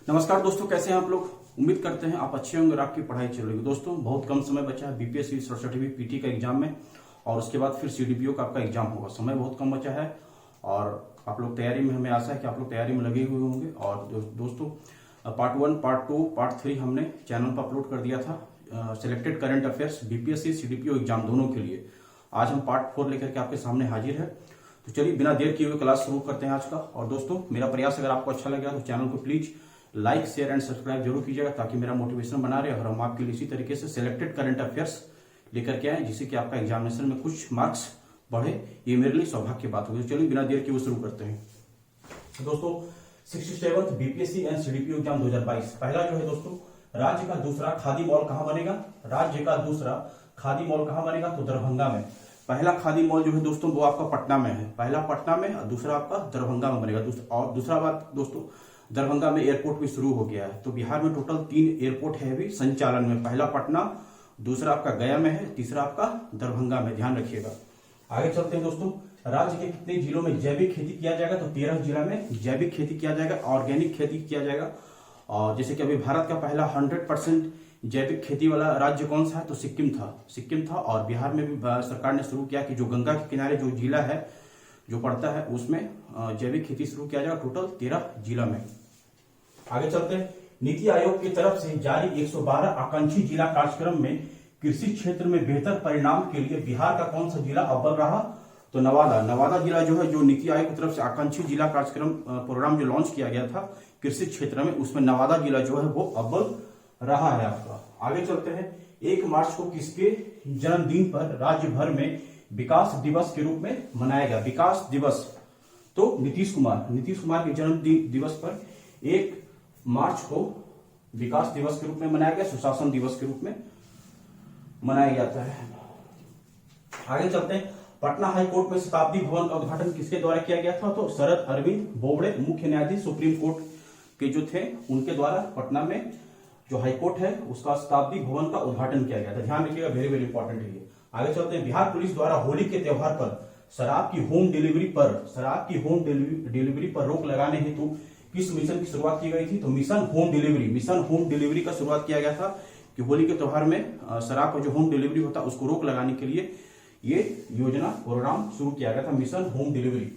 नमस्कार दोस्तों, कैसे हैं आप लोग। उम्मीद करते हैं आप अच्छे होंगे और आपकी पढ़ाई चल रही है। दोस्तों बहुत कम समय बचा है बीपीएससी 67वीं पीटी का एग्जाम में, और उसके बाद फिर सीडीपीओ का आपका एग्जाम होगा। समय बहुत कम बचा है और आप लोग तैयारी में, हमें आशा है कि आप लोग तैयारी में लगे हुए होंगे। और दोस्तों पार्ट 1, पार्ट 2, पार्ट 3 हमने चैनल पर अपलोड कर दिया था selected current affairs BPSC CDPO exam दोनों के लिए। आज हम पार्ट 4 लेकर के आपके सामने हाजिर है। तो चलिए बिना देर किए हुए क्लास शुरू करते हैं आज का। और दोस्तों मेरा प्रयास अगर आपको अच्छा लगा तो चैनल को please like, share and subscribe जरूर कीजिएगा, ताकि मेरा मोटिवेशन बना रहे और हम आपके लिए इसी तरीके से सिलेक्टेड करंट अफेयर्स लेकर के आए, जिससे कि आपका एग्जामिनेशन में कुछ मार्क्स बढ़े। ये मेरे लिए सौभाग्य की बात होगी। तो चलिए बिना देर किए हुए शुरू करते हैं। दोस्तों 67th BPSC and CDPO exam 2022 पहला जो है दोस्तों, राज्य का दूसरा खादी मॉल कहां बनेगा। राज्य का दूसरा खादी मॉल कहां बनेगा, तो दरभंगा में। पहला खादी मॉल जो है दोस्तों वो आपका पटना में है, पहला पटना में और दूसरा आपका दरभंगा में बनेगा। और दूसरा बात दोस्तों, दरभंगा में एयरपोर्ट भी शुरू हो गया है। तो बिहार में टोटल 3 एयरपोर्ट है अभी संचालन में। पहला पटना, दूसरा आपका गया में है, तीसरा आपका दरभंगा में, ध्यान रखिएगा। आगे चलते हैं दोस्तों, राज्य के कितने जिलों में जैविक खेती किया जाएगा, तो 13 जिला में जैविक खेती किया जाएगा, ऑर्गेनिक खेती किया जाएगा। और जैसे कि अभी भारत का पहला 100% जैविक खेती वाला राज्य कौन सा है, तो सिक्किम था। और बिहार में भी सरकार ने शुरू किया कि जो गंगा के किनारे जो जिला है जो पड़ता है उसमें जैविक खेती शुरू किया जाएगा, टोटल 13 जिला में। आगे चलते हैं, नीति आयोग की तरफ से जारी 112 आकांक्षी जिला कार्यक्रम में कृषि क्षेत्र में बेहतर परिणाम के लिए बिहार का कौन सा जिला अव्वल रहा, तो नवादा जिला जो है, जो नीति आयोग की तरफ से आकांक्षी जिला कार्यक्रम प्रोग्राम जो लॉन्च किया गया था कृषि क्षेत्र में, उसमें नवादा जिला जो है वो अव्वल रहा है आपका। आगे चलते हैं, 1 मार्च को किसके जन्मदिन पर राज्य भर में विकास दिवस के रूप में मनाया गया। विकास दिवस तो नीतीश कुमार के जन्म दिवस पर 1 मार्च को विकास दिवस के रूप में मनाया गया, सुशासन दिवस के रूप में मनाया जाता है। आगे चलते हैं, पटना हाईकोर्ट में शताब्दी भवन का उद्घाटन किसके द्वारा किया गया था, तो शरद अरविंद बोबड़े, मुख्य न्यायाधीश सुप्रीम कोर्ट के जो थे उनके द्वारा पटना में जो हाईकोर्ट है उसका शताब्दी भवन का उद्घाटन किया गया था। ध्यान रखिएगा, वेरी वेरी इंपॉर्टेंट है ये। आगे चलते हैं, बिहार पुलिस द्वारा होली के त्योहार पर शराब की होम डिलीवरी पर रोक लगाने हेतु किस मिशन की शुरुआत की गई थी, तो मिशन होम डिलीवरी का शुरुआत किया गया था कि होली के त्योहार में शराब का जो होम डिलीवरी होता है उसको रोक लगाने के लिए ये योजना प्रोग्राम शुरू किया गया था, मिशन होम डिलीवरी।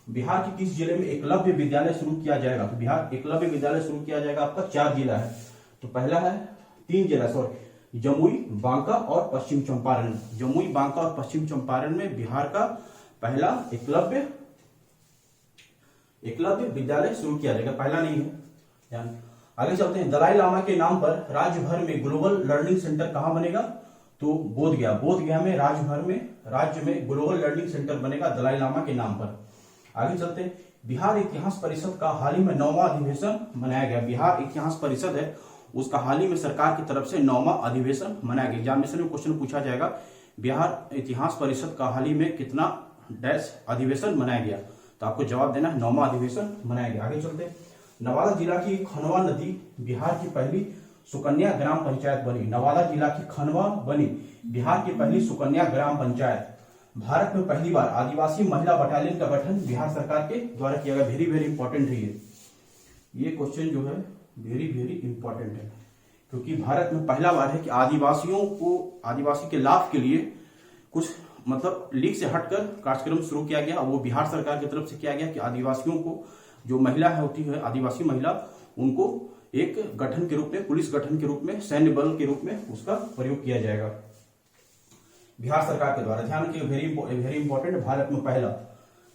बिहार के किस जिले में एकलव्य विद्यालय शुरू किया जाएगा, तो बिहार एकलव्य विद्यालय शुरू किया जाएगा आपका 4 जिला है। तो पहला है 3 जिला, जमुई, बांका और पश्चिम चंपारण। जमुई, बांका और पश्चिम चंपारण में बिहार का पहला एकलव्य विद्यालय शुरू किया जाएगा, पहला नहीं है। आगे चलते हैं, दलाई लामा के नाम पर राज्य भर में ग्लोबल लर्निंग सेंटर कहां बनेगा, तो बोधगया में राज्य में ग्लोबल लर्निंग सेंटर बनेगा दलाई लामा के नाम पर। आगे चलते हैं, बिहार इतिहास परिषद का हाल ही में 9वां अधिवेशन मनाया गया। बिहार इतिहास परिषद है उसका हाल ही में सरकार की तरफ से 9वां अधिवेशन मनाया गया। एग्जामिनेशन में क्वेश्चन पूछा जाएगा, बिहार इतिहास परिषद का हाल ही में कितना डैश अधिवेशन मनाया गया, तो आपको जवाब देना है 9वां अधिवेशन मनाया गया। आगे चलते हैं, नवादा जिला की खनवा नदी बिहार की पहली सुकन्या ग्राम पंचायत बनी। नवादा जिला की खनवा बनी बिहार की पहली सुकन्या ग्राम पंचायत। भारत में पहली बार आदिवासी महिला बटालियन का गठन बिहार सरकार के द्वारा किया गया। वेरी वेरी इंपॉर्टेंट है ये क्वेश्चन जो है, वेरी वेरी इंपॉर्टेंट है, क्योंकि भारत में पहला बार है कि आदिवासी के लाभ के लिए कुछ मतलब लीग से हटकर कार्यक्रम शुरू किया गया। वो बिहार सरकार की तरफ से किया गया कि आदिवासियों को, जो महिला है होती है आदिवासी महिला, उनको एक गठन के रूप में, पुलिस गठन के रूप में, सैन्य बल के रूप में उसका प्रयोग किया जाएगा बिहार सरकार के द्वारा। ध्यान रखिए, वेरी इंपॉर्टेंट। भारत में पहला,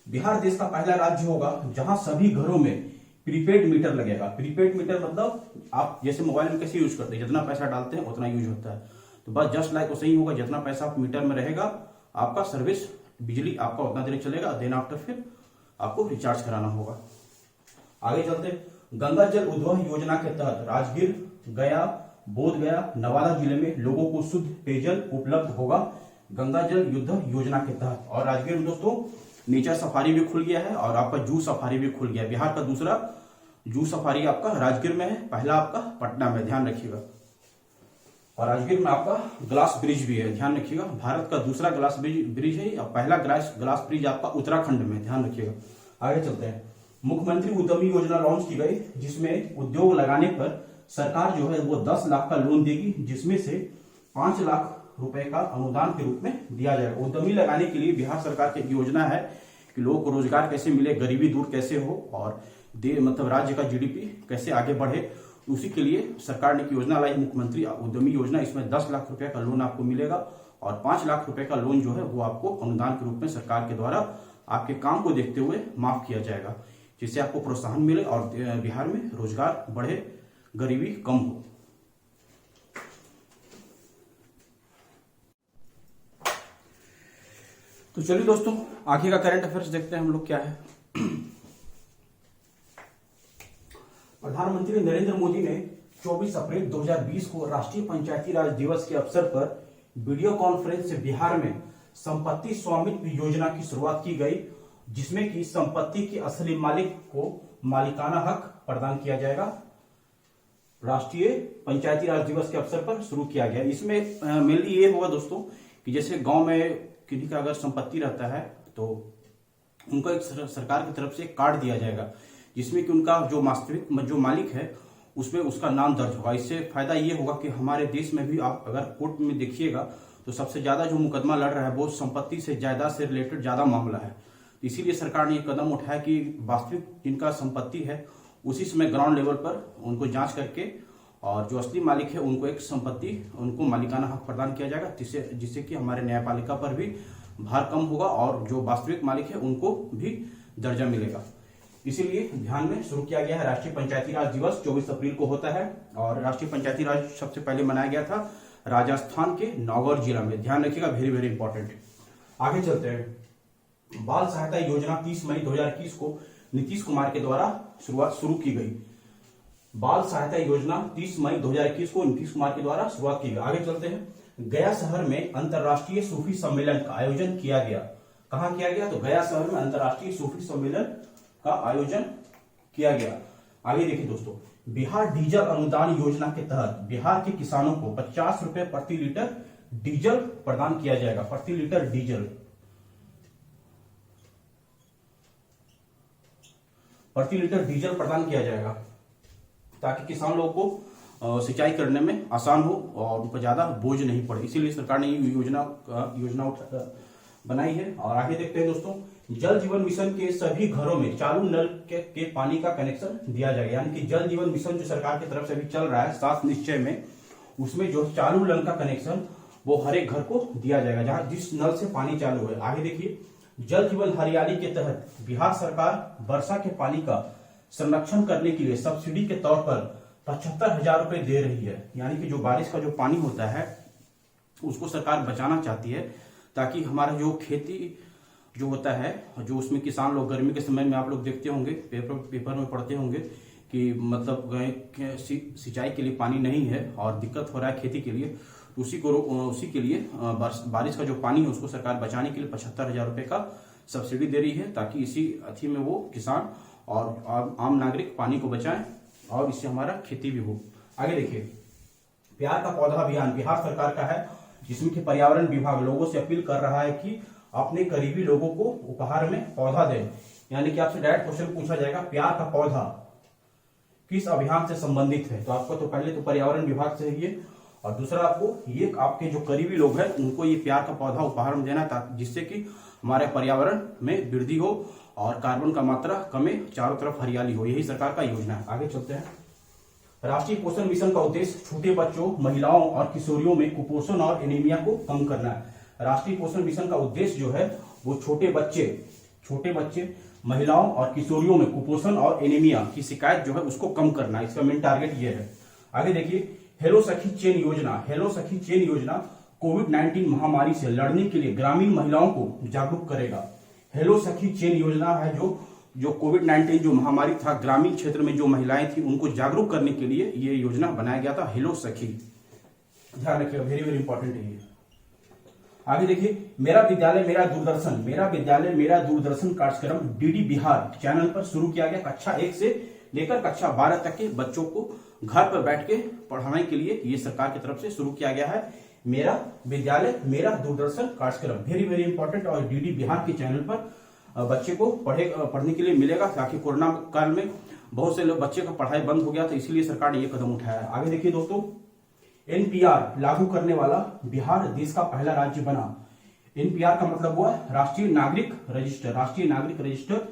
बिहार देश का पहला राज्य होगा जहां सभी घरों में प्रीपेड मीटर लगेगा। प्रीपेड मीटर मतलब आप जैसे मोबाइल में कैसे यूज करते हैं, जितना पैसा डालते हैं उतना यूज होता है। तो बस जस्ट लाइक वैसे ही होगा, जितना पैसा आप मीटर में रहेगा आपका सर्विस, बिजली आपका उतना देर चलेगा, देन आफ्टर फिर आपको रिचार्ज कराना होगा। आगे चलते, गंगा जल उद्वह योजना के तहत राजगीर, गया, बोधगया, नवादा जिले में लोगों को शुद्ध पेयजल उपलब्ध होगा गंगा जल युद्ध योजना के तहत। और राजगीर में दोस्तों नेचर सफारी भी खुल गया है और आपका जू सफारी भी खुल गया है। बिहार का दूसरा जू सफारी आपका राजगीर में है, पहला आपका पटना में, ध्यान रखिएगा। और राजगीर में आपका ग्लास ब्रिज भी है, ध्यान रखिएगा। भारत का दूसरा ग्लास ब्रिज है और पहला ग्लास ब्रिज आपका उत्तराखंड में, ध्यान रखिएगा। आगे चलते हैं, मुख्यमंत्री उद्यमी योजना लॉन्च की गई, जिसमें उद्योग लगाने पर सरकार जो है वो 10 लाख का लोन देगी, जिसमें से 5 लाख रुपए का अनुदान के रूप में दिया जाएगा। उद्यमी लगाने के लिए बिहार सरकार की योजना है कि लोगों को रोजगार कैसे मिले, गरीबी दूर कैसे हो और मतलब राज्य का जीडीपी कैसे आगे बढ़े, उसी के लिए सरकार ने एक योजना लाई, मुख्यमंत्री उद्यमी योजना। इसमें 10 लाख रुपए का लोन आपको मिलेगा और 5 लाख रुपए का लोन जो है वो आपको अनुदान के रूप में सरकार के द्वारा आपके काम को देखते हुए माफ किया जाएगा, जिससे आपको प्रोत्साहन मिले और बिहार में रोजगार बढ़े, गरीबी कम हो। तो चलिए दोस्तों, आगे का करंट अफेयर्स देखते हैं हम लोग क्या है। प्रधानमंत्री नरेंद्र मोदी ने 24 अप्रैल 2020 को राष्ट्रीय पंचायती राज दिवस के अवसर पर वीडियो कॉन्फ्रेंस से बिहार में संपत्ति स्वामित्व योजना की शुरुआत की गई, जिसमें कि संपत्ति के असली मालिक को मालिकाना हक प्रदान किया जाएगा। राष्ट्रीय पंचायती राज दिवस के अवसर पर शुरू किया गया। इसमें मेनली ये होगा दोस्तों कि जैसे गांव में किसी का अगर संपत्ति रहता है तो उनको एक सरकार की तरफ से एक कार्ड दिया जाएगा, जिसमें कि उनका जो वास्तविक जो मालिक है उसमें उसका नाम दर्ज होगा। इससे फायदा ये होगा कि हमारे देश में भी आप अगर कोर्ट में देखिएगा तो सबसे ज्यादा जो मुकदमा लड़ रहा है वो संपत्ति से जायदाद से रिलेटेड ज्यादा मामला है। इसीलिए सरकार ने ये कदम उठाया कि वास्तविक जिनका संपत्ति है उसी समय ग्राउंड लेवल पर उनको जांच करके और जो असली मालिक है उनको एक संपत्ति, उनको मालिकाना हक प्रदान किया जाएगा, जिससे कि हमारे न्यायपालिका पर भी भार कम होगा और जो वास्तविक मालिक है उनको भी दर्जा मिलेगा। इसीलिए ध्यान में शुरू किया गया है। राष्ट्रीय पंचायती राज दिवस 24 अप्रैल को होता है और राष्ट्रीय पंचायती राज सबसे पहले मनाया गया था राजस्थान के नागौर जिला में। ध्यान रखिएगा, वेरी वेरी इंपॉर्टेंट। आगे चलते हैं। बाल सहायता योजना 30 मई 2021 को नीतीश कुमार के द्वारा शुरू की गई। बाल सहायता योजना 30 मई 2021 को नीतीश कुमार के द्वारा शुरुआत की गई। आगे चलते हैं। गया शहर में अंतर्राष्ट्रीय सूफी सम्मेलन का आयोजन किया गया। कहां किया गया? तो गया शहर में अंतर्राष्ट्रीय सूफी सम्मेलन का आयोजन किया गया। आगे देखिए दोस्तों, बिहार डीजल अनुदान योजना के तहत बिहार के किसानों को 50 रुपए प्रति लीटर डीजल प्रदान किया जाएगा। प्रति लीटर डीजल, प्रति लीटर डीजल प्रदान किया जाएगा ताकि किसान लोगों को सिंचाई करने में आसान हो और उन पर ज्यादा बोझ नहीं पड़े। इसीलिए सरकार ने ये योजना बनाई है। और आगे देखते हैं दोस्तों, जल जीवन मिशन के सभी घरों में चालू नल के पानी का कनेक्शन दिया जाएगा। यानी कि जल जीवन मिशन जो सरकार की तरफ से अभी चल रहा है 7 निश्चय में, उसमें जो चालू नल का कनेक्शन वो हर एक घर को दिया जाएगा जहां जिस नल से पानी चालू है। आगे देखिए, जल जीवन हरियाली के तहत बिहार सरकार वर्षा के पानी का संरक्षण करने के लिए सब्सिडी के तौर पर 75,000 रुपए दे रही है। यानी कि जो बारिश का जो पानी होता है उसको सरकार बचाना चाहती है, ताकि हमारा जो खेती जो होता है, जो उसमें किसान लोग गर्मी के समय में आप लोग देखते होंगे, पेपर में पढ़ते होंगे कि मतलब सिंचाई के लिए पानी नहीं है और दिक्कत हो रहा है खेती के लिए, उसी के लिए बारिश का जो पानी है उसको सरकार बचाने के लिए 75,000 रुपए का सब्सिडी दे रही है, ताकि इसी अथी में वो किसान और आम नागरिक पानी को बचाएं और इससे हमारा खेती भी हो। आगे देखिए, प्यार का पौधा अभियान बिहार सरकार का है, जिसमें कि पर्यावरण विभाग लोगों से अपील कर रहा है कि अपने करीबी लोगों को उपहार में पौधा दें। यानी कि आपसे डायरेक्ट क्वेश्चन पूछा जाएगा, प्यार का पौधा किस अभियान से संबंधित है? तो आपको तो पहले तो पर्यावरण विभाग से है ये, और दूसरा आपको ये आपके जो करीबी लोग हैं उनको ये प्यार का पौधा उपहार में देना, जिससे कि हमारे पर्यावरण में वृद्धि हो और कार्बन का मात्रा कमे, चारों तरफ हरियाली हो। यही सरकार का योजना है। आगे चलते हैं। राष्ट्रीय पोषण मिशन का उद्देश्य छोटे बच्चों, महिलाओं और किशोरियों में कुपोषण और एनीमिया को कम करना है। राष्ट्रीय पोषण मिशन का उद्देश्य जो है वो छोटे बच्चे, महिलाओं और किशोरियों में कुपोषण और एनीमिया की शिकायत जो है उसको कम करना है। इसका मेन टारगेट ये है। आगे देखिए, हेलो सखी चेन योजना कोविड-19 महामारी से लड़ने के लिए ग्रामीण महिलाओं को जागरूक करेगा। हेलो सखी चेन योजना है जो कोविड-19 जो महामारी था, ग्रामीण क्षेत्र में जो महिलाएं थी उनको जागरूक करने के लिए ये योजना बनाया गया था, हेलो सखी। ध्यान रखिएगा, वेरी वेरी इंपॉर्टेंट है ये। आगे देखिए, मेरा विद्यालय मेरा दूरदर्शन कार्यक्रम डीडी बिहार चैनल पर शुरू किया गया। कक्षा 1 से लेकर कक्षा 12 तक के बच्चों को घर पर बैठ के पढ़ाने के लिए ये सरकार की तरफ से शुरू किया गया है, मेरा विद्यालय मेरा दूरदर्शन कार्यक्रम, वेरी वेरी इंपॉर्टेंट। और डीडी बिहार के चैनल पर बच्चे को पढ़ने के लिए मिलेगा, ताकि कोरोना काल में बहुत से लोग बच्चे का पढ़ाई बंद हो गया था, इसीलिए सरकार ने ये कदम उठाया है। आगे देखिए दोस्तों, एनपीआर लागू करने वाला बिहार देश का पहला राज्य बना। एनपीआर का मतलब हुआ राष्ट्रीय नागरिक रजिस्टर। राष्ट्रीय नागरिक रजिस्टर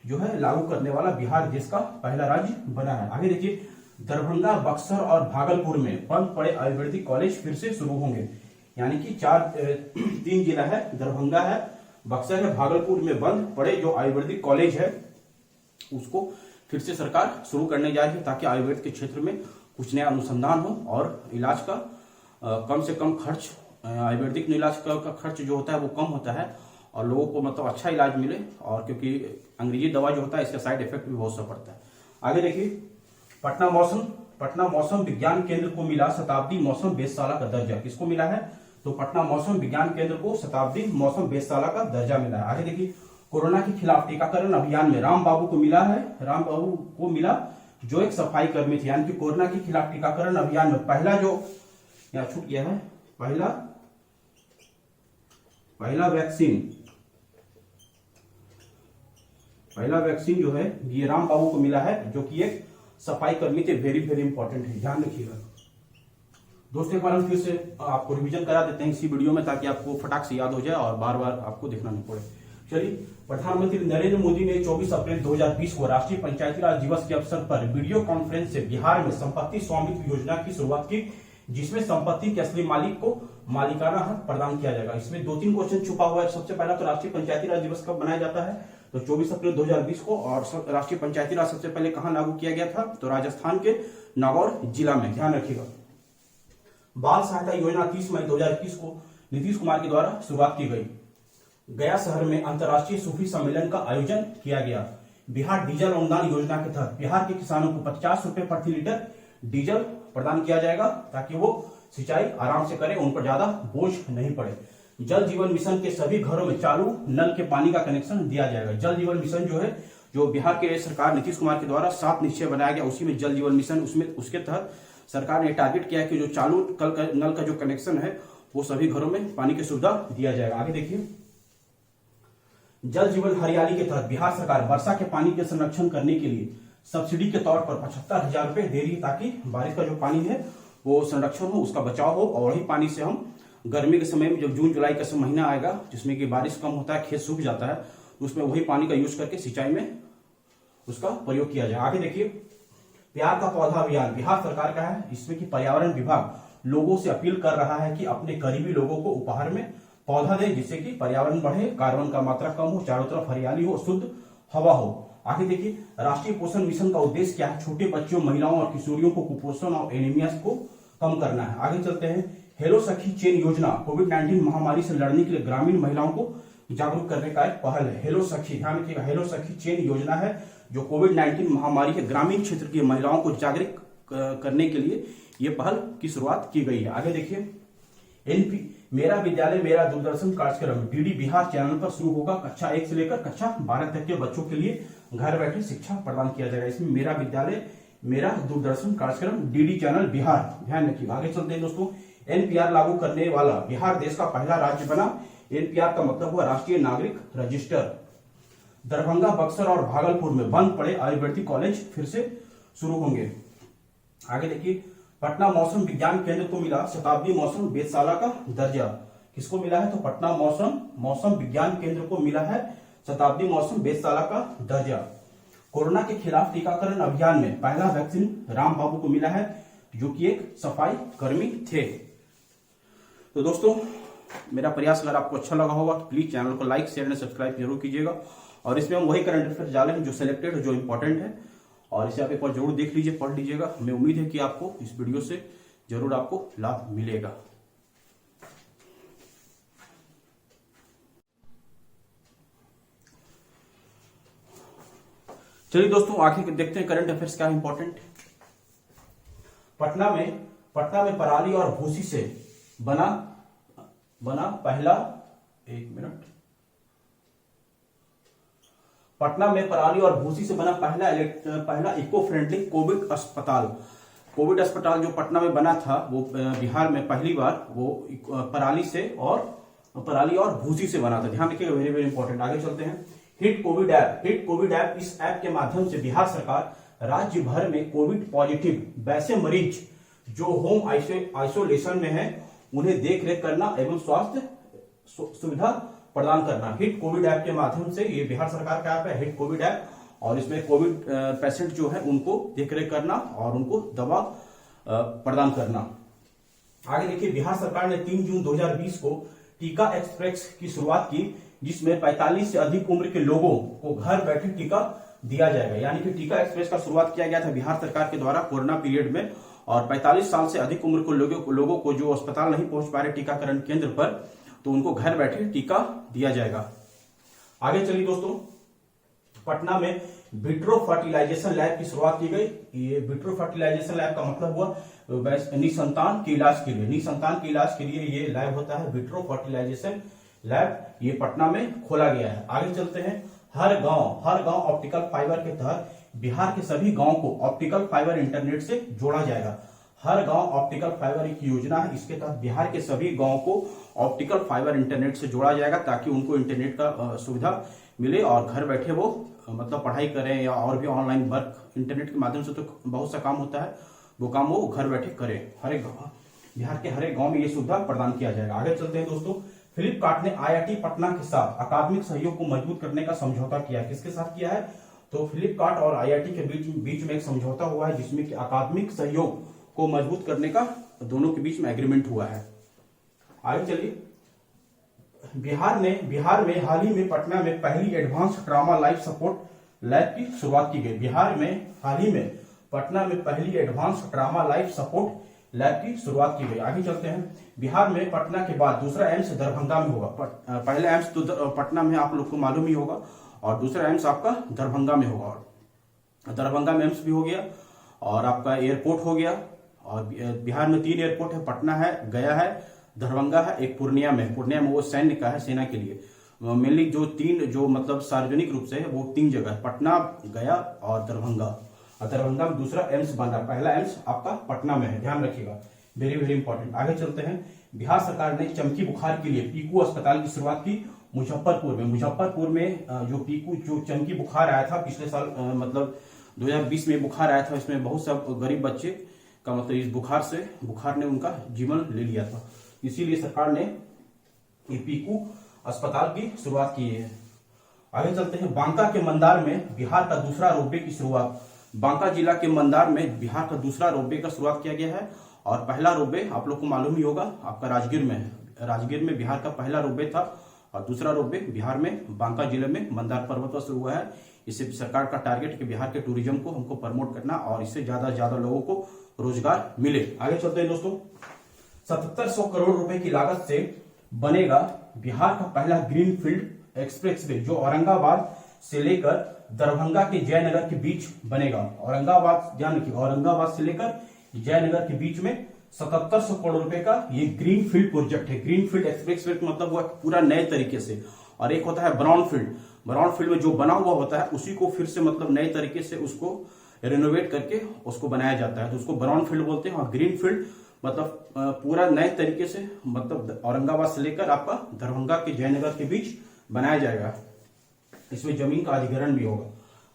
जो है लागू करने वाला बिहार देश का पहला राज्य बना है। आगे देखिए, दरभंगा, बक्सर और भागलपुर में बंद पड़े आयुर्वेदिक कॉलेज फिर से शुरू होंगे। यानी कि 3 जिला है, दरभंगा है, बक्सर है, भागलपुर में बंद पड़े जो आयुर्वेदिक कॉलेज है उसको फिर से सरकार शुरू करने जा रही है, ताकि आयुर्वेद के क्षेत्र में कुछ नया अनुसंधान हो और इलाज का कम से कम खर्च, आयुर्वेदिक इलाज का खर्च जो होता है वो कम होता है और लोगों को मतलब अच्छा इलाज मिले, और क्योंकि अंग्रेजी दवा जो होता है इसका साइड इफेक्ट भी बहुत सा पड़ता है। आगे देखिए, पटना मौसम विज्ञान केंद्र को मिला शताब्दी मौसम वेधशाला का दर्जा। किसको मिला है? तो पटना मौसम विज्ञान केंद्र को शताब्दी मौसम वेधशाला का दर्जा मिला है। आगे देखिए, कोरोना के खिलाफ टीकाकरण अभियान में राम बाबू को मिला जो एक सफाई कर्मी थे। यानी कि कोरोना के खिलाफ टीकाकरण अभियान में पहला जो यहाँ छूट गया है, पहला वैक्सीन जो है ये राम बाबू को मिला है, जो कि एक सफाई कर्मी थे। वेरी वेरी इंपॉर्टेंट है, ध्यान रखिएगा दोस्तों। एक बार हम फिर से आपको रिवीजन करा देते हैं इसी वीडियो में, ताकि आपको फटाक से याद हो जाए और बार बार आपको देखना नहीं पड़े। चलिए, प्रधानमंत्री नरेंद्र मोदी ने 24 अप्रैल 2020 को राष्ट्रीय पंचायती राज दिवस के अवसर पर वीडियो कॉन्फ्रेंस से बिहार में संपत्ति स्वामित्व योजना की शुरुआत की, जिसमें संपत्ति के असली मालिक को मालिकाना हक प्रदान किया जाएगा। इसमें 2-3 क्वेश्चन छुपा हुआ है। सबसे पहला तो राष्ट्रीय पंचायती राज दिवस कब मनाया जाता है? तो 24 अप्रैल 2020 को। और राष्ट्रीय पंचायती राज सबसे पहले कहां लागू किया गया था? तो राजस्थान के नागौर जिला में, ध्यान रखिएगा। बाल सहायता योजना 30 मई 2021 को नीतीश कुमार के द्वारा शुरुआत की गई। गया शहर में अंतर्राष्ट्रीय सूफी सम्मेलन का आयोजन किया गया। बिहार डीजल अनुदान योजना के तहत बिहार के किसानों को 50 रुपए प्रति लीटर डीजल प्रदान किया जाएगा, ताकि वो सिंचाई आराम से करें, उन पर ज्यादा बोझ नहीं पड़े। जल जीवन मिशन के सभी घरों में चालू नल के पानी का कनेक्शन दिया जाएगा। जल जीवन मिशन जो है, जो बिहार के सरकार नीतीश कुमार के द्वारा 7 निश्चय बनाया गया, उसी में जल जीवन मिशन, उसके तहत सरकार ने टारगेट किया कि जो चालू नल का जो कनेक्शन है वो सभी घरों में पानी की सुविधा दिया जाएगा। आगे देखिए, जल जीवन हरियाली के तहत बिहार सरकार वर्षा के पानी के संरक्षण करने के लिए सब्सिडी के तौर पर 75,000 रुपए दे रही है, ताकि बारिश का जो पानी है वो संरक्षण हो, उसका बचाव हो, और वही पानी से हम गर्मी के समय में जब जून जुलाई का महीना आएगा जिसमें कि बारिश कम होता है, खेत सूख जाता है, तो उसमें वही पानी का यूज करके सिंचाई में उसका प्रयोग किया जाए। आगे देखिए, प्यार का पौधा अभियान बिहार सरकार का है। इसमें कि पर्यावरण विभाग लोगों से अपील कर रहा है कि अपने करीबी लोगों को उपहार में पौधा दे, जिससे कि पर्यावरण बढ़े, कार्बन का मात्रा कम हो, चारों तरफ हरियाली हो, शुद्ध हवा हो। आगे देखिए, राष्ट्रीय पोषण मिशन का उद्देश्य क्या है? छोटे बच्चों, महिलाओं और किशोरियों को कुपोषण और एनीमिया को कम करना है। आगे चलते हैं, हेलो सखी चेन योजना कोविड-19 महामारी से लड़ने के लिए ग्रामीण महिलाओं को जागरूक करने का एक पहल है। हेलो सखी, ध्यान रखिएगा, हेलो सखी चेन योजना है जो कोविड-19 महामारी के ग्रामीण क्षेत्र की महिलाओं को जागरूक करने के लिए ये पहल की शुरुआत की गई है। आगे देखिए, मेरा विद्यालय मेरा दूरदर्शन कार्यक्रम डीडी बिहार चैनल पर शुरू होगा। कक्षा 1 से लेकर कक्षा 12 तक के बच्चों के लिए घर बैठे शिक्षा प्रदान किया जाएगा। इसमें मेरा विद्यालय मेरा दूरदर्शन कार्यक्रम डीडी चैनल बिहार, ध्यान रखिएगा। आगे चलते हैं दोस्तों, एनपीआर लागू करने वाला बिहार देश का पहला राज्य बना। एनपीआर का मतलब हुआ राष्ट्रीय नागरिक रजिस्टर। दरभंगा, बक्सर और भागलपुर में बंद पड़े आयुर्वेदिक कॉलेज फिर से शुरू होंगे। आगे देखिए, पटना मौसम विज्ञान केंद्र को मिला शताब्दी मौसम वेधशाला का दर्जा। किसको मिला है? तो पटना मौसम विज्ञान केंद्र को मिला है शताब्दी मौसम वेधशाला का दर्जा। कोरोना के खिलाफ टीकाकरण अभियान में पहला वैक्सीन राम बाबू को मिला है, जो कि एक सफाई कर्मी थे। तो दोस्तों, मेरा प्रयास अगर आपको अच्छा लगा होगा तो प्लीज चैनल को लाइक, शेयर एंड सब्सक्राइब जरूर कीजिएगा। और इसमें हम वही करंट अफेयर्स डाले हैं जो सिलेक्टेड है, जो इंपॉर्टेंट है, और इसे आप एक बार जरूर देख लीजिए, पढ़ लीजिएगा। हमें उम्मीद है कि आपको इस वीडियो से जरूर आपको लाभ मिलेगा। चलिए दोस्तों, आखिर देखते हैं करंट अफेयर्स क्या इंपॉर्टेंट। पटना में पराली और भूसी से बना पहला, पटना में पराली और भूसी से बना पहला इको फ्रेंडली कोविड अस्पताल जो पटना में बना था, वो बिहार में पहली बार वो पराली और भूसी से बना था। ध्यान रखिएगा, वेरी वेरी इंपॉर्टेंट। आगे चलते हैं, hit Covid app. Hit Covid app, इस ऐप के माध्यम से बिहार सरकार राज्य भर में कोविड पॉजिटिव वैसे मरीज जो होम आइसोलेशन में है उन्हें देख रेख करना एवं स्वास्थ्य सुविधा प्रदान करना। हिट कोविड ऐप के माध्यम से, ये बिहार सरकार का ऐप है हिट कोविड ऐप, और इसमें कोविड पेशेंट जो है उनको देख रेख करना और उनको दवा प्रदान करना। आगे देखिए, बिहार सरकार ने 3 जून 2020 को टीका एक्सप्रेस की शुरुआत की, जिसमें 45 से अधिक उम्र के लोगों को घर बैठे टीका दिया जाएगा। यानी कि टीका एक्सप्रेस का शुरुआत किया गया था बिहार सरकार के द्वारा कोरोना पीरियड में, और 45 साल से अधिक उम्र के लोगों को जो अस्पताल नहीं पहुंच पा रहे टीकाकरण केंद्र पर, तो उनको घर बैठे टीका दिया जाएगा। आगे चलिए दोस्तों, पटना में विट्रो फर्टिलाइजेशन लैब की शुरुआत की गई। ये विट्रो फर्टिलाइजेशन लैब का मतलब हुआ निसंतान के इलाज के लिए, निसंतान के इलाज के लिए ये लैब होता है विट्रो फर्टिलाइजेशन लैब, ये पटना में खोला गया है। आगे चलते हैं, हर गांव ऑप्टिकल फाइबर के तहत बिहार के सभी गांव को ऑप्टिकल फाइबर इंटरनेट से जोड़ा जाएगा। हर गांव ऑप्टिकल फाइबर एक योजना है, इसके तहत बिहार के सभी गांव को ऑप्टिकल फाइबर इंटरनेट से जोड़ा जाएगा ताकि उनको इंटरनेट का सुविधा मिले और घर बैठे वो मतलब पढ़ाई करें या और भी ऑनलाइन वर्क, इंटरनेट के माध्यम से तो बहुत सा काम होता है, वो काम वो घर बैठे करें। हर एक बिहार के हर एक गांव में ये सुविधा प्रदान किया जाएगा। आगे चलते हैं दोस्तों, फ्लिपकार्ट ने IIT पटना के साथ अकादमिक सहयोग को मजबूत करने का समझौता किया। किसके साथ किया है? तो फ्लिपकार्ट और IIT के बीच में एक समझौता हुआ है, जिसमें कि अकादमिक सहयोग को मजबूत करने का दोनों के बीच में एग्रीमेंट हुआ है। आगे चलिए, बिहार में हाल ही में पटना में पहली advance trauma life support lab की शुरुआत की गई। बिहार में हाल ही में पटना में पहली advance trauma life support lab की शुरुआत की गई। आगे चलते हैं, बिहार में पटना के बाद दूसरा एम्स दरभंगा में होगा। पहला एम्स तो पटना में आप लोग को मालूम ही होगा, और दूसरा एम्स आपका दरभंगा में होगा। और दरभंगा में एम्स भी हो गया और आपका एयरपोर्ट हो गया। और बिहार में 3 एयरपोर्ट है, पटना है, गया है, दरभंगा है, एक पूर्णिया में वो सैन्य का है, सेना के लिए। मेनली जो मतलब सार्वजनिक रूप से है वो 3 जगह है, पटना, गया और दरभंगा। और दरभंगा में दूसरा एम्स बन रहा है, पहला एम्स आपका पटना में है, ध्यान रखिएगा, वेरी वेरी इंपॉर्टेंट। आगे चलते हैं, बिहार सरकार ने चमकी बुखार के लिए पीकू अस्पताल की शुरुआत की मुजफ्फरपुर में जो चमकी बुखार आया था पिछले साल, मतलब 2020 में बुखार आया था, इसमें बहुत सब गरीब बच्चे का मतलब इस बुखार ने उनका जीवन ले लिया था, इसीलिए सरकार ने ये पीकू अस्पताल की शुरुआत की है। आगे चलते हैं, बांका के मंदार में बिहार का दूसरा रोपवे की शुरुआत। बांका जिला के मंदार में बिहार का दूसरा रोपवे का शुरुआत किया गया है, और पहला रोपवे आप लोग को मालूम ही होगा आपका राजगीर में है। राजगीर में बिहार का पहला रोपवे था, और दूसरा रोपवे बिहार में बांका जिले में मंदार पर्वत पर शुरू हुआ है। इससे सरकार का टारगेट कि बिहार के टूरिज्म को हमको प्रमोट करना और इससे ज्यादा से ज्यादा लोगों को रोजगार मिले। आगे चलते हैं दोस्तों, 7700 करोड़ रुपए की लागत से बनेगा बिहार का पहला ग्रीनफील्ड एक्सप्रेसवे, जो औरंगाबाद से लेकर दरभंगा के जयनगर के बीच बनेगा। औरंगाबाद, ध्यान रखिए, औरंगाबाद से लेकर जयनगर के बीच में 7700 करोड़ रुपए का ये ग्रीनफील्ड प्रोजेक्ट है। ग्रीनफील्ड एक्सप्रेसवे का मतलब हुआ पूरा नए तरीके से, और एक होता है ब्राउनफील्ड में जो बना हुआ होता है उसी को फिर से मतलब नए तरीके से उसको रेनोवेट करके उसको बनाया जाता है, तो उसको ब्राउनफील्ड बोलते हैं। और ग्रीनफील्ड मतलब पूरा नए तरीके से, मतलब औरंगाबाद से लेकर आपका दरभंगा के जयनगर के बीच बनाया जाएगा, इसमें जमीन का अधिग्रहण भी होगा।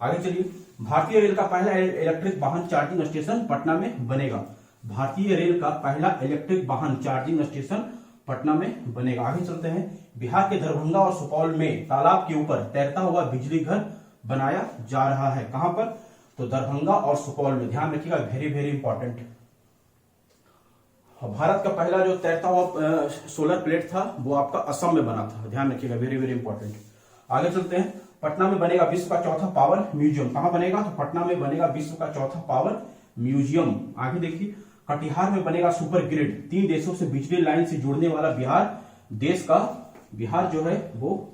आगे चलिए, भारतीय रेल का पहला इलेक्ट्रिक वाहन चार्जिंग स्टेशन पटना में बनेगा। भारतीय रेल का पहला इलेक्ट्रिक वाहन चार्जिंग स्टेशन पटना में बनेगा। आगे चलते हैं, बिहार के दरभंगा और सुपौल में तालाब के ऊपर तैरता हुआ बिजली घर बनाया जा रहा है। कहां पर? तो दरभंगा और सुपौल में, ध्यान रखिएगा, वेरी वेरी इंपॉर्टेंट। भारत का पहला जो तैरता हुआ सोलर प्लेट था वो आपका असम में बना था, ध्यान रखिएगा, वेरी वेरी इंपॉर्टेंट। आगे चलते हैं, पटना में बनेगा विश्व का चौथा पावर म्यूजियम। कहां बनेगा? तो पटना में बनेगा विश्व का चौथा पावर म्यूजियम। आगे देखिए, कटिहार में बनेगा सुपर ग्रिड, 3 देशों से बिजली लाइन से जोड़ने वाला बिहार जो है वो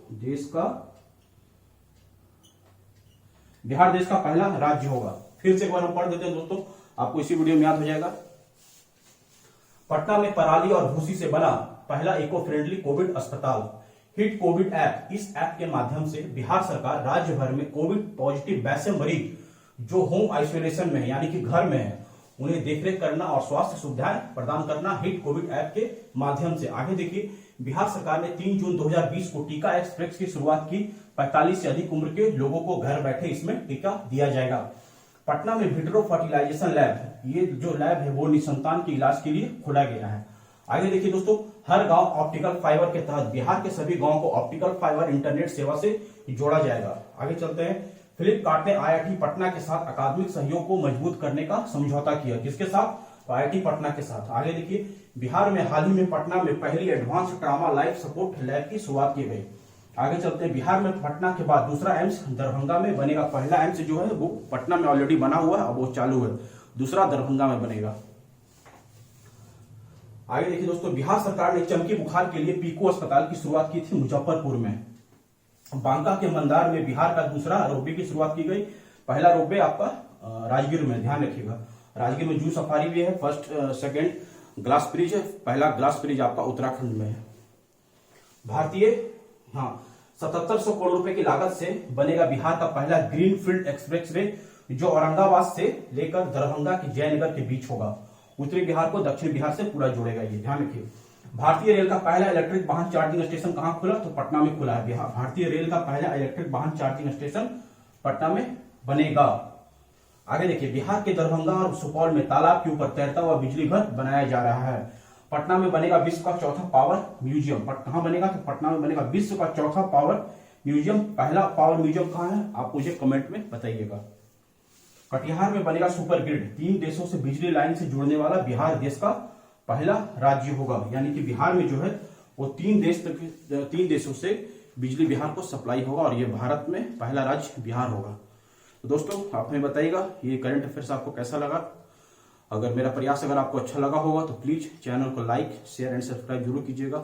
बिहार देश का पहला राज्य होगा। फिर से एक बार हम पढ़ देते हैं दोस्तों, आपको इसी वीडियो में याद हो जाएगा। पटना में पराली और भूसी से बना पहला इको फ्रेंडली कोविड अस्पताल, हिट कोविड ऐप। इस ऐप के माध्यम से बिहार सरकार राज्य भर में कोविड पॉजिटिव वैसे मरीज जो होम आइसोलेशन में है, यानी कि घर में है, उन्हें देखरेख करना और स्वास्थ्य सुविधाएं प्रदान करना हिट कोविड ऐप के माध्यम से। आगे देखिए, बिहार सरकार ने 3 जून 2020 को टीका एक्सप्रेस की शुरुआत की, 45 से अधिक उम्र के लोगों को घर बैठे इसमें टीका दिया जाएगा। पटना में विट्रो फर्टिलाइजेशन लैब, ये जो लैब है वो निसंतान के इलाज के लिए खोला गया है। आगे देखिए दोस्तों, हर गांव ऑप्टिकल फाइबर के तहत बिहार के सभी गांवों को ऑप्टिकल फाइबर इंटरनेट सेवा से जोड़ा जाएगा। आगे चलते हैं, फ्लिपकार्ट ने IIT पटना के साथ अकादमिक सहयोग को मजबूत करने का समझौता किया। किसके साथ? IIT पटना के साथ। आगे देखिए, बिहार में हाल ही में पटना में पहली advance trauma life support lab की शुरुआत की गई। आगे चलते हैं, बिहार में पटना के बाद दूसरा एम्स दरभंगा में बनेगा। पहला एम्स जो है वो पटना में ऑलरेडी बना हुआ है, अब वो चालू है, दूसरा दरभंगा में बनेगा। आगे देखिए दोस्तों, बिहार सरकार ने चमकी बुखार के लिए पीको अस्पताल की शुरुआत की थी मुजफ्फरपुर में। बांका के मंदार में बिहार का दूसरा रोपवे की शुरुआत की गई। पहला रोपवे आपका राजगीर में, ध्यान रखिएगा, राजगीर में जू सफारी भी है, फर्स्ट सेकंड ग्लास ब्रिज है, पहला ग्लास ब्रिज आपका उत्तराखंड में है। भारतीय 7700 करोड़ रुपए की लागत से बनेगा बिहार का पहला ग्रीनफील्ड एक्सप्रेसवे, जो औरंगाबाद से लेकर दरभंगा के जयनगर के बीच होगा। उत्तरी बिहार को दक्षिण बिहार से पूरा जोड़ेगा, ये ध्यान रखिए। भारतीय रेल का पहला इलेक्ट्रिक वाहन चार्जिंग स्टेशन कहां खुला? तो पटना में खुला है। बिहार भारतीय रेल का पहला इलेक्ट्रिक वाहन चार्जिंग स्टेशन पटना में बनेगा। आगे देखिए, बिहार के दरभंगा और सुपौल में तालाब के ऊपर तैरता हुआ बिजली घर बनाया जा रहा है। पटना में बनेगा विश्व का चौथा पावर म्यूजियम। कहां बनेगा? तो पटना में बनेगा विश्व का चौथा पावर म्यूजियम। पहला पावर म्यूजियम कहां है आप मुझे कमेंट में बताइएगा। कटिहार में बनेगा सुपर ग्रिड, 3 देशों से बिजली लाइन से जुड़ने वाला बिहार देश का पहला राज्य होगा। यानी कि बिहार में जो है वो 3 देशों से बिजली बिहार को सप्लाई होगा और ये भारत में पहला राज्य बिहार होगा। तो दोस्तों आप हमें बताइएगा ये करंट अफेयर्स आपको कैसा लगा। अगर मेरा प्रयास अगर आपको अच्छा लगा होगा तो प्लीज चैनल को लाइक शेयर एंड सब्सक्राइब जरूर कीजिएगा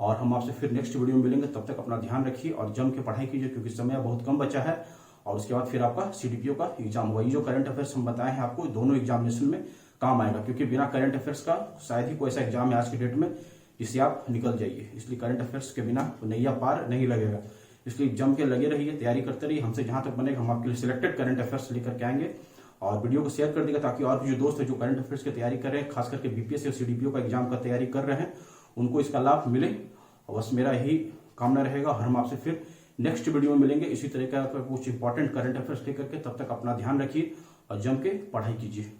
और हम आपसे फिर नेक्स्ट वीडियो में मिलेंगे। तब तक अपना ध्यान रखिए और जम के पढ़ाई कीजिए, क्योंकि समय बहुत कम बचा है और उसके बाद फिर आपका CDPO का एग्जाम होगा। ये जो करंट अफेयर्स हम बताए हैं आपको दोनों एग्जामिनेशन में काम आएगा, क्योंकि बिना करंट अफेयर्स का शायद ही कोई ऐसा एग्जाम है आज के डेट में जिससे आप निकल जाइए। इसलिए करंट अफेयर्स के बिना नैया पार नहीं लगेगा, इसलिए जम के लगे रहिए, तैयारी करते रहिए। हमसे जहां तक बनेगा हम आपके लिए सिलेक्टेड करंट अफेयर्स लेकर के आएंगे और वीडियो को शेयर कर देगा, ताकि और भी जो दोस्त है जो करंट अफेयर्स की तैयारी कर रहे हैं, खास करके BPSC और CDPO का एग्जाम का तैयारी कर रहे हैं, उनको इसका लाभ मिले। और बस मेरा यही कामना रहेगा और हम आपसे फिर नेक्स्ट वीडियो में मिलेंगे इसी तरह का कुछ इंपॉर्टेंट करंट अफेयर्स लेकर के। तब तक अपना ध्यान रखिए और जम के पढ़ाई कीजिए।